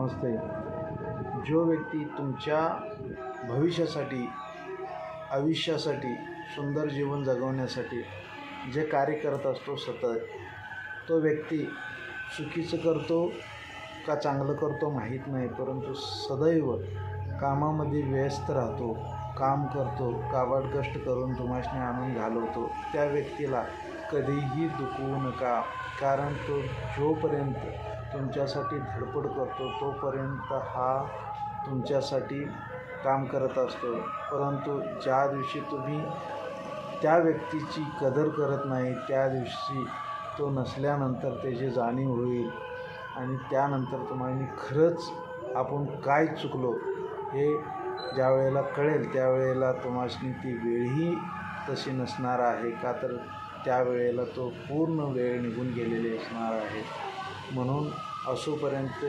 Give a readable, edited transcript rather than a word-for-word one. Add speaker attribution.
Speaker 1: समजते, जो व्यक्ती तुमच्या भविष्यासाठी, आयुष्यासाठी, सुंदर जीवन जगवण्यासाठी जे कार्य करत असतो सतत, तो व्यक्ती चुकीचं करतो का चांगलं करतो माहीत नाही, परंतु सदैव कामामध्ये व्यस्त राहतो, काम करतो, काबाड कष्ट करून तुम्हासनी आणून घालवतो. त्या व्यक्तीला कधीही दुखवू नका, कारण तो जोपर्यंत तुमच्यासाठी धडपड करतो तोपर्यंत हा तुमच्यासाठी काम करत असतो. परंतु ज्या दिवशी तुम्ही त्या व्यक्तीची कदर करत नाही, त्या दिवशी तो नसल्यानंतर त्याची जाणीव होईल आणि त्यानंतर तुम्हाला खरंच आपण काय चुकलो हे ज्या वेळेला कळेल, त्यावेळेला तुम्हासनी ती वेळही तशी नसणार आहे, का तर त्यावेळेला तो पूर्ण वेळ निघून गेलेली असणार आहे. म्हणून असोपर्यंत